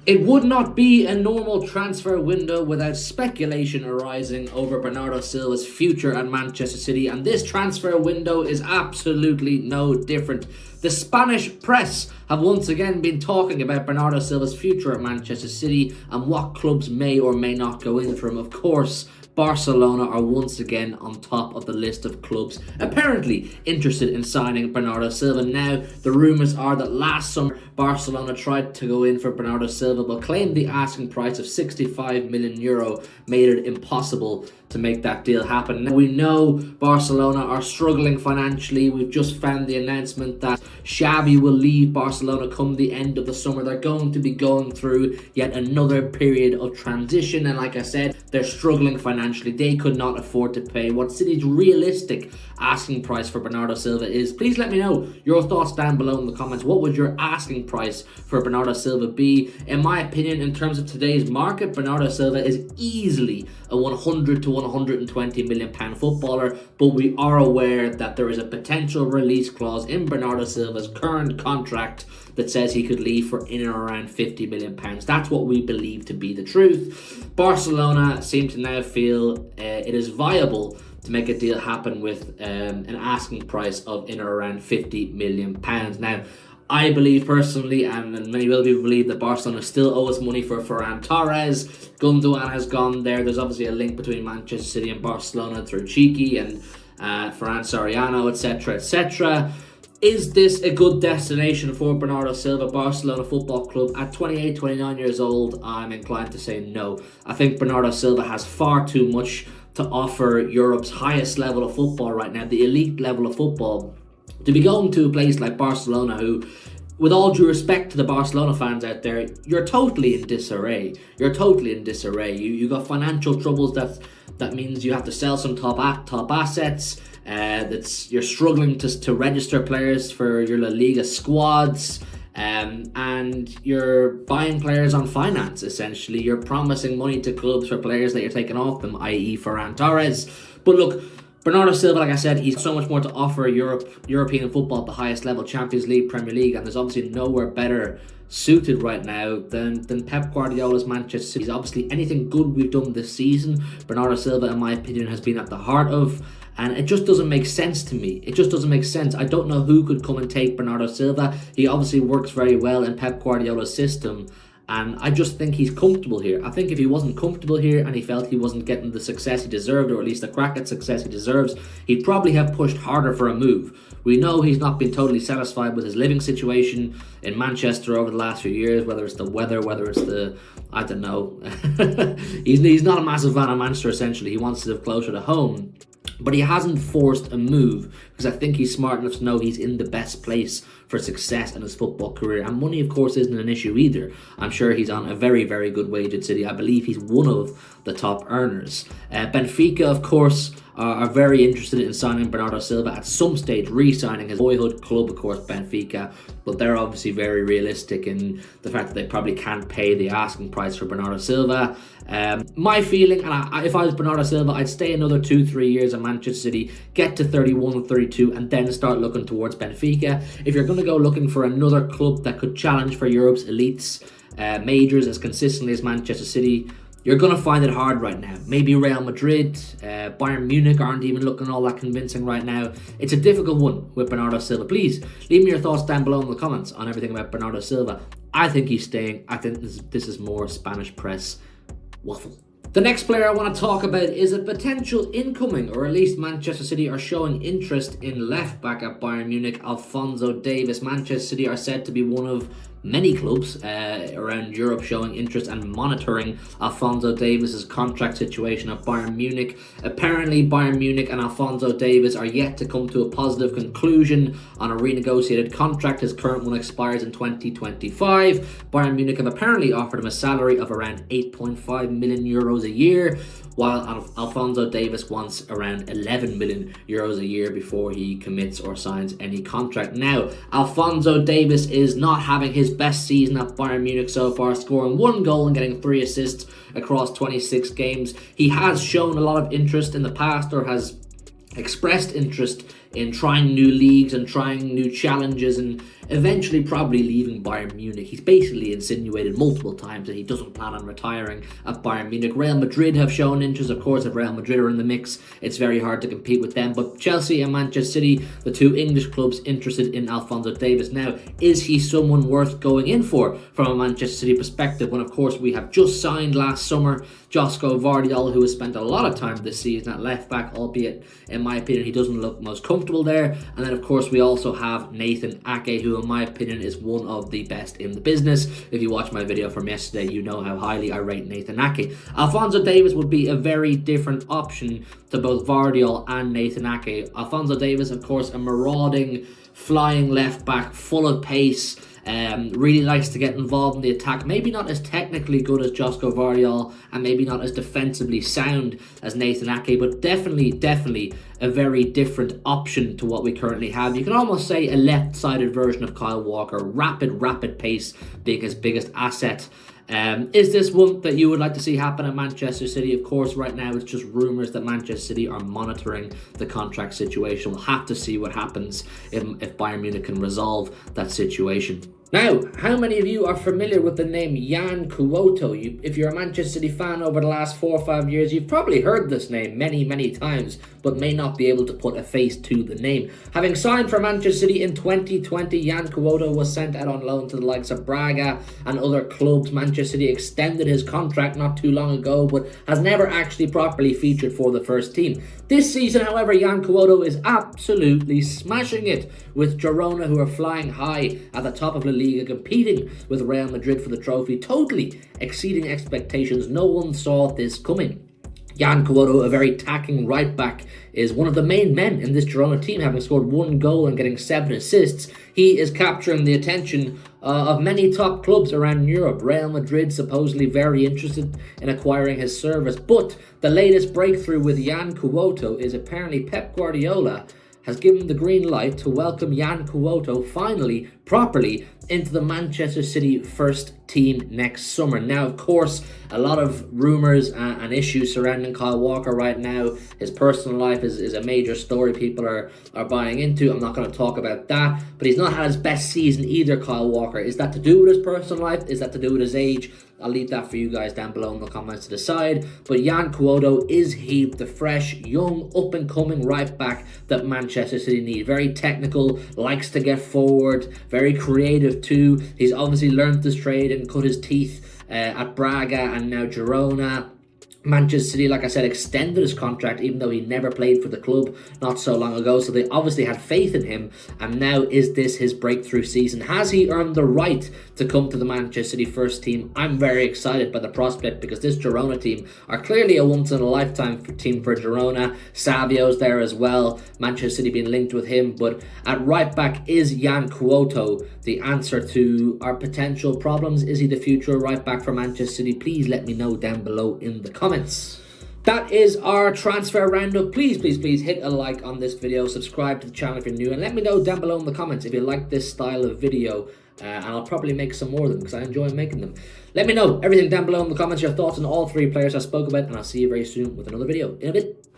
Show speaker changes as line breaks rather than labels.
It would not be a normal transfer window without speculation arising over Bernardo Silva's future at Manchester City, and this transfer window is absolutely no different. The Spanish press have once again been talking about Bernardo Silva's future at Manchester City and what clubs may or may not go in for him. Of course, Barcelona are once again on top of the list of clubs apparently interested in signing Bernardo Silva. Now, the rumours are that last summer Barcelona tried to go in for Bernardo Silva but claimed the asking price of €65 million made it impossible to make that deal happen. Now, we know Barcelona are struggling financially. We've just found the announcement that Xavi will leave Barcelona come the end of the summer. They're going to be going through yet another period of transition, and like I said, they're struggling financially. They could not afford to pay what City's realistic asking price for Bernardo Silva is. Please let me know your thoughts down below in the comments. What would your asking price for Bernardo Silva be? In my opinion, in terms of today's market, Bernardo Silva is easily a 100 to 120 million pound footballer, but we are aware that there is a potential release clause in Bernardo Silva's current contract that says he could leave for in and around 50 million pounds. That's what we believe to be the truth. Barcelona seem to now feel it is viable to make a deal happen with an asking price of in or around 50 million pounds. Now, I believe personally, and many other people believe, that Barcelona still owe us money for Ferran Torres. Gundogan has gone there. There's obviously a link between Manchester City and Barcelona through Cheeky and Ferran Soriano, etc., etc. Is this a good destination for Bernardo Silva, Barcelona Football Club? At 28, 29 years old, I'm inclined to say no. I think Bernardo Silva has far too much to offer Europe's highest level of football right now, the elite level of football. To be going to a place like Barcelona, who, with all due respect to the Barcelona fans out there, you're totally in disarray. You got financial troubles. That means you have to sell some top assets. You're struggling to register players for your La Liga squads. And you're buying players on finance, essentially. You're promising money to clubs for players that you're taking off them, i.e. Ferran Torres. But look, Bernardo Silva, like I said, he's so much more to offer European football at the highest level, Champions League, Premier League, and there's obviously nowhere better suited right now than Pep Guardiola's Manchester City. He's obviously anything good we've done this season, Bernardo Silva, in my opinion, has been at the heart of. And it just doesn't make sense to me. It just doesn't make sense. I don't know who could come and take Bernardo Silva. He obviously works very well in Pep Guardiola's system. And I just think he's comfortable here. I think if he wasn't comfortable here and he felt he wasn't getting the success he deserved, or at least the crack at success he deserves, he'd probably have pushed harder for a move. We know he's not been totally satisfied with his living situation in Manchester over the last few years, whether it's the weather, whether it's I don't know. He's not a massive fan of Manchester, essentially. He wants to live closer to home. But he hasn't forced a move because I think he's smart enough to know he's in the best place for success in his football career. And money, of course, isn't an issue either. I'm sure he's on a very, very good wage at City. I believe he's one of the top earners. Benfica, of course, are very interested in signing Bernardo Silva at some stage, re-signing his boyhood club, of course, Benfica. But they're obviously very realistic in the fact that they probably can't pay the asking price for Bernardo Silva. My feeling, and if I was Bernardo Silva, I'd stay another 2-3 years at Manchester City, get to 31, 32, and then start looking towards Benfica. If you're going to go looking for another club that could challenge for Europe's elites majors as consistently as Manchester City, you're going to find it hard right now. Maybe Real Madrid, Bayern Munich aren't even looking all that convincing right now. It's a difficult one with Bernardo Silva. Please leave me your thoughts down below in the comments on everything about Bernardo Silva. I think he's staying. I think this is more Spanish press waffle. The next player I want to talk about is a potential incoming, or at least Manchester City are showing interest in left back at Bayern Munich, Alphonso Davies. Manchester City are said to be one of many clubs around Europe showing interest and monitoring Alphonso Davies' contract situation at Bayern Munich. Apparently, Bayern Munich and Alphonso Davies are yet to come to a positive conclusion on a renegotiated contract. His current one expires in 2025. Bayern Munich have apparently offered him a salary of around €8.5 million a year, while Alphonso Davies wants around €11 million a year before he commits or signs any contract. Now, Alphonso Davies is not having his best season at Bayern Munich so far, scoring 1 goal and getting 3 assists across 26 games. He has shown a lot of interest in the past, or has expressed interest in trying new leagues and trying new challenges and eventually probably leaving Bayern Munich. He's basically insinuated multiple times that he doesn't plan on retiring at Bayern Munich. Real Madrid have shown interest. Of course, if Real Madrid are in the mix, it's very hard to compete with them. But Chelsea and Manchester City, the two English clubs interested in Alphonso Davies. Now, is he someone worth going in for from a Manchester City perspective when, of course, we have just signed last summer Josko Vardiol, who has spent a lot of time this season at left back, albeit in my opinion he doesn't look most comfortable there. And then of course we also have Nathan Ake, who in my opinion is one of the best in the business. If you watched my video from yesterday, you know how highly I rate Nathan Ake. Alphonso Davies would be a very different option to both Vardiol and Nathan Ake. Alphonso Davies, of course, a marauding, flying left back, full of pace. Really likes to get involved in the attack. Maybe not as technically good as Josko Vardiol and maybe not as defensively sound as Nathan Ake, but definitely a very different option to what we currently have. You can almost say a left-sided version of Kyle Walker. Rapid pace being his biggest asset. Is this one that you would like to see happen at Manchester City? Of course, right now it's just rumours that Manchester City are monitoring the contract situation. We'll have to see what happens if Bayern Munich can resolve that situation. Now, how many of you are familiar with the name Yan Couto? If you're a Manchester City fan over the last 4 or 5 years, you've probably heard this name many times, but may not be able to put a face to the name. Having signed for Manchester City in 2020, Yan Couto was sent out on loan to the likes of Braga and other clubs. Manchester City extended his contract not too long ago, but has never actually properly featured for the first team. This season, however, Yan Couto is absolutely smashing it with Girona, who are flying high at the top of the league, competing with Real Madrid for the trophy, totally exceeding expectations. No one saw this coming. Yan Couto, a very attacking right back, is one of the main men in this Girona team, having scored 1 goal and getting 7 assists. He is capturing the attention of many top clubs around Europe. Real Madrid supposedly very interested in acquiring his service. But the latest breakthrough with Yan Couto is apparently Pep Guardiola has given the green light to welcome Yan Couto finally, properly, into the Manchester City first team next summer. Now, of course, a lot of rumours and issues surrounding Kyle Walker right now. His personal life is a major story people are buying into. I'm not going to talk about that, but he's not had his best season either, Kyle Walker. Is that to do with his personal life? Is that to do with his age? I'll leave that for you guys down below in the comments to decide. But Yan Couto, is he the fresh, young, up-and-coming right back that Manchester City need? Very technical, likes to get forward, very creative too. He's obviously learned his trade and cut his teeth at Braga and now Girona. Manchester City, like I said, extended his contract even though he never played for the club not so long ago, so they obviously had faith in him. And now, is this his breakthrough season? Has he earned the right to come to the Manchester City first team? I'm very excited by the prospect because this Girona team are clearly a once-in-a-lifetime team for Girona. Savio's there as well, Manchester City being linked with him. But at right back, is Yan Couto the answer to our potential problems? Is he the future right back for Manchester City? Please let me know down below in the comments. That is our transfer roundup. Please hit a like on this video, subscribe to the channel if you're new, and let me know down below in the comments if you like this style of video, and I'll probably make some more of them because I enjoy making them. Let me know everything down below in the comments, your thoughts on all 3 players I spoke about, and I'll see you very soon with another video in a bit.